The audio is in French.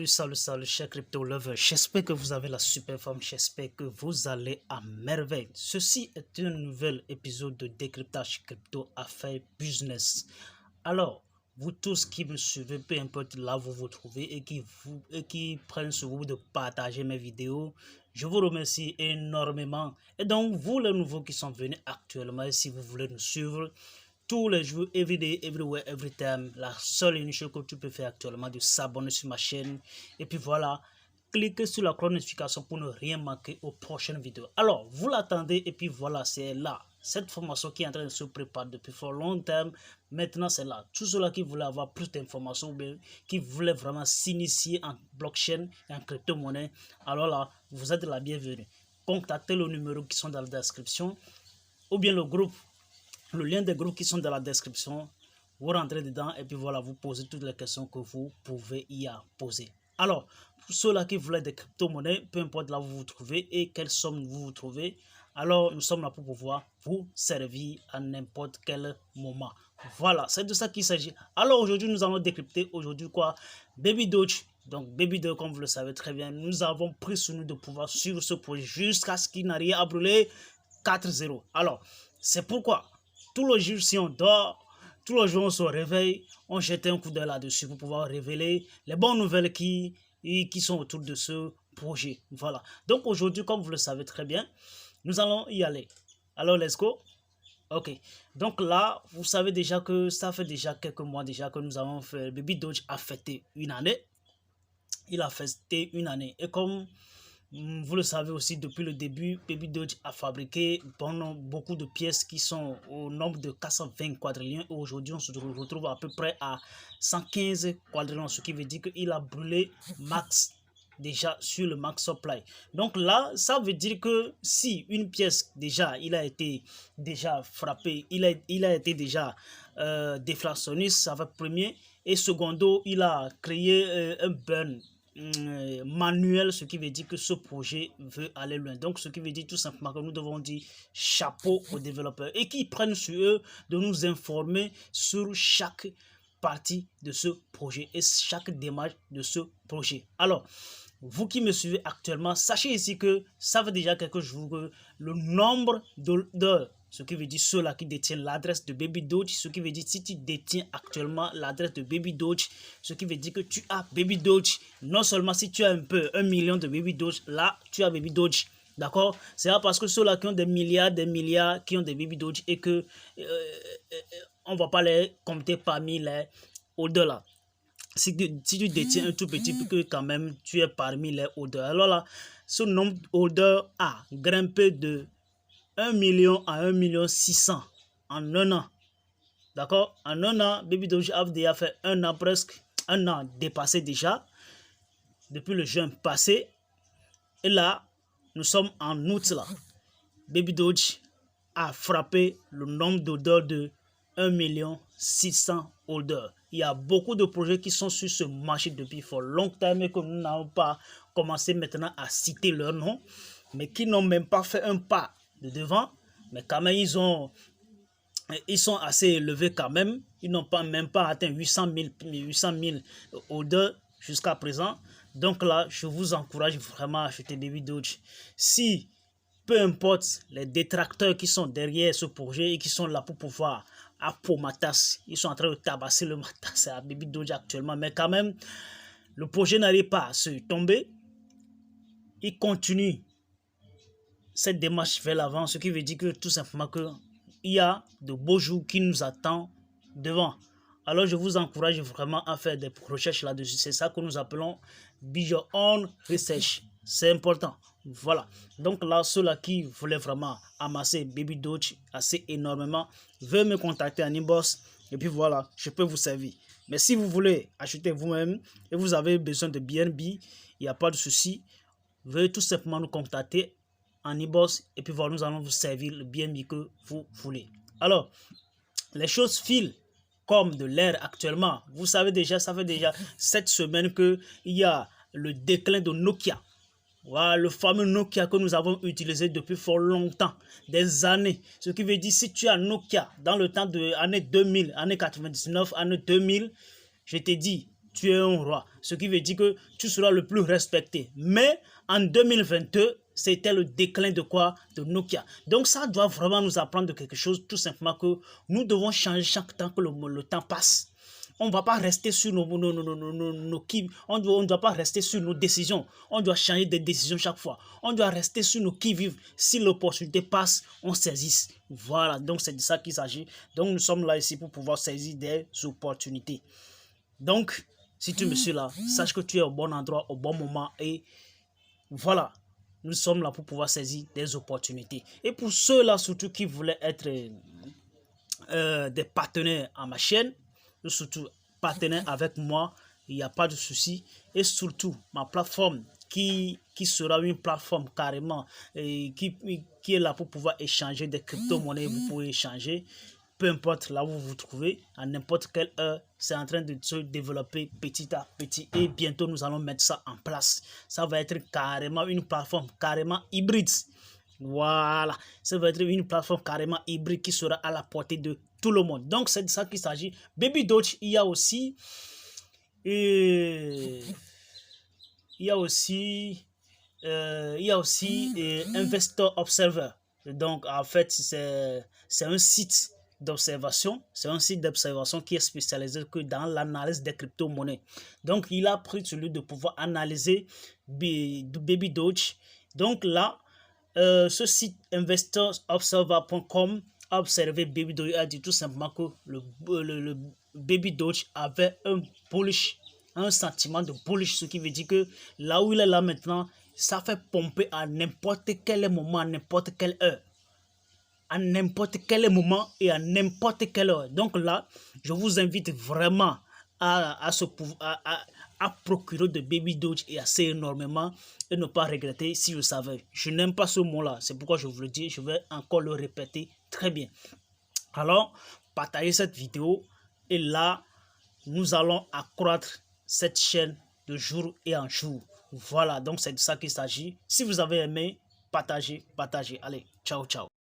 Salut, chers crypto lovers. J'espère que vous avez la super forme. J'espère que vous allez à merveille. Ceci est un nouvel épisode de décryptage crypto affaires business. Alors, vous tous qui me suivez, peu importe là où vous vous trouvez et qui prennent sur vous de partager mes vidéos, je vous remercie énormément. Et donc, vous les nouveaux qui sont venus actuellement, si vous voulez nous suivre, tous les jours, every day, everywhere, every time. La seule et unique chose que tu peux faire actuellement, de s'abonner sur ma chaîne. Et puis voilà, cliquez sur la cloche de notification pour ne rien manquer aux prochaines vidéos. Alors, vous l'attendez et puis voilà, c'est là. Cette formation qui est en train de se préparer depuis fort longtemps, maintenant c'est là. Tous ceux-là qui voulaient avoir plus d'informations ou bien qui voulaient vraiment s'initier en blockchain et en crypto-monnaie, alors là, vous êtes la bienvenue. Contactez le numéro qui sont dans la description ou bien le groupe. Le lien des groupes qui sont dans la description, vous rentrez dedans et puis voilà, vous posez toutes les questions que vous pouvez y poser. Alors, pour ceux-là qui voulaient des crypto-monnaies, peu importe là où vous vous trouvez et quelle somme vous vous trouvez, alors nous sommes là pour pouvoir vous servir à n'importe quel moment. Voilà, c'est de ça qu'il s'agit. Alors aujourd'hui, nous allons décrypter aujourd'hui quoi? Baby Doge. Donc Baby Doge, comme vous le savez très bien, nous avons pris sur nous de pouvoir suivre ce projet jusqu'à ce qu'il n'arrive à brûler 4-0. Alors, c'est pourquoi tous les jours, si on dort, tous les jours, on se réveille, on jette un coup d'œil là-dessus pour pouvoir révéler les bonnes nouvelles qui sont autour de ce projet. Voilà. Donc aujourd'hui, comme vous le savez très bien, nous allons y aller. Alors, let's go. Ok. Donc là, vous savez déjà que ça fait déjà quelques mois déjà que nous avons fait. Baby Doge a fêté une année. Il a fêté une année. Et comme vous le savez aussi, depuis le début, Baby Doge a fabriqué beaucoup de pièces qui sont au nombre de 420 quadrillions. Aujourd'hui, on se retrouve à peu près à 115 quadrillions, ce qui veut dire qu'il a brûlé max déjà sur le max supply. Donc là, ça veut dire que si une pièce déjà, il a été déjà frappé, il a été déjà déflationniste, ça va premier. Et secondo, il a créé un burn manuel, ce qui veut dire que ce projet veut aller loin. Donc ce qui veut dire tout simplement que nous devons dire chapeau aux développeurs et qui prennent sur eux de nous informer sur chaque partie de ce projet et chaque démarche de ce projet. Alors, vous qui me suivez actuellement, sachez ici que ça fait déjà quelques jours que le nombre de ce qui veut dire ceux-là qui détiennent l'adresse de Baby Doge, ce qui veut dire si tu détiens actuellement l'adresse de Baby Doge, ce qui veut dire que tu as Baby Doge. Non seulement si tu as un peu 1 million de Baby Doge, là tu as Baby Doge. D'accord? C'est parce que ceux-là qui ont des milliards qui ont des Baby Doge et que on ne va pas les compter parmi les au-delà. Si tu détiens un tout petit peu, que quand même tu es parmi les holders. Alors là, ce nombre d'holders a grimpé de 1 million à 1 million 600 en un an. D'accord? En un an, Baby Doge a déjà fait un an presque, un an dépassé déjà, depuis le juin passé. Et là, nous sommes en août là. Baby Doge a frappé le nombre d'holders de 1 million 600 holders. Il y a beaucoup de projets qui sont sur ce marché depuis fort longtemps, mais que nous n'avons pas commencé maintenant à citer leur nom, mais qui n'ont même pas fait un pas de devant, mais quand même ils sont assez élevés quand même. Ils n'ont pas même pas atteint 800 000 holders jusqu'à présent. Donc là, je vous encourage vraiment à acheter Baby Doge. Si, peu importe les détracteurs qui sont derrière ce projet et qui sont là pour pouvoir matas, ils sont en train de tabasser le matas à Baby Doge actuellement, mais quand même, le projet n'arrive pas à se tomber. Il continue cette démarche vers l'avant, ce qui veut dire que tout simplement qu'il y a de beaux jours qui nous attendent devant. Alors je vous encourage vraiment à faire des recherches là-dessus. C'est ça que nous appelons Your Own Research. C'est important. Voilà. Donc là, ceux-là qui voulaient vraiment amasser Baby Doge assez énormément, veuillez me contacter en inbox. Et puis voilà, je peux vous servir. Mais si vous voulez acheter vous-même et vous avez besoin de BNB, il n'y a pas de souci. Veuillez tout simplement nous contacter en inbox et puis voilà, nous allons vous servir le BNB que vous voulez. Alors, les choses filent comme de l'air actuellement. Vous savez déjà, ça fait déjà 7 semaines qu'il y a le déclin de Nokia. Voilà, le fameux Nokia que nous avons utilisé depuis fort longtemps, des années. Ce qui veut dire, si tu as Nokia dans le temps de années 2000, années 99, années 2000, je te dis, tu es un roi. Ce qui veut dire que tu seras le plus respecté. Mais en 2022, c'était le déclin de quoi? De Nokia. Donc ça doit vraiment nous apprendre de quelque chose, tout simplement que nous devons changer chaque temps que le temps passe. On ne va pas rester sur on doit pas rester sur nos décisions. On doit changer de décision chaque fois. On doit rester sur nos qui-vive. Si l'opportunité passe, on saisisse. Voilà, donc c'est de ça qu'il s'agit. Donc nous sommes là ici pour pouvoir saisir des opportunités. Donc, si tu me suis là, sache que tu es au bon endroit, au bon moment et voilà, nous sommes là pour pouvoir saisir des opportunités. Et pour ceux-là surtout qui voulaient être des partenaires à ma chaîne, surtout partenaires avec moi, il n'y a pas de souci. Et surtout, ma plateforme qui sera une plateforme carrément qui est là pour pouvoir échanger des crypto-monnaies. Vous pouvez échanger, peu importe là où vous vous trouvez, à n'importe quelle heure. C'est en train de se développer petit à petit et bientôt nous allons mettre ça en place. Ça va être carrément une plateforme carrément hybride. Voilà, ça va être une plateforme carrément hybride qui sera à la portée de tout le monde. Donc c'est de ça qu'il s'agit. Baby Doge, il y a aussi Investor Observer. Donc en fait c'est un site d'observation, qui est spécialisé que dans l'analyse des crypto-monnaies. Donc il a pris celui de pouvoir analyser Baby Doge. Donc là, ce site investorsobserver.com a observé Baby Doge, a dit tout simplement que le Baby Doge avait un sentiment de bullish, ce qui veut dire que là où il est là maintenant, ça fait pomper à n'importe quel moment, à n'importe quelle heure. À n'importe quel moment et à n'importe quelle heure. Donc là, je vous invite vraiment à procurer de Baby Doge et assez énormément et ne pas regretter si vous savez. Je n'aime pas ce mot-là, c'est pourquoi je vous le dis, je vais encore le répéter très bien. Alors, partagez cette vidéo et là, nous allons accroître cette chaîne de jour et en jour. Voilà, donc c'est de ça qu'il s'agit. Si vous avez aimé, partagez. Allez, ciao, ciao.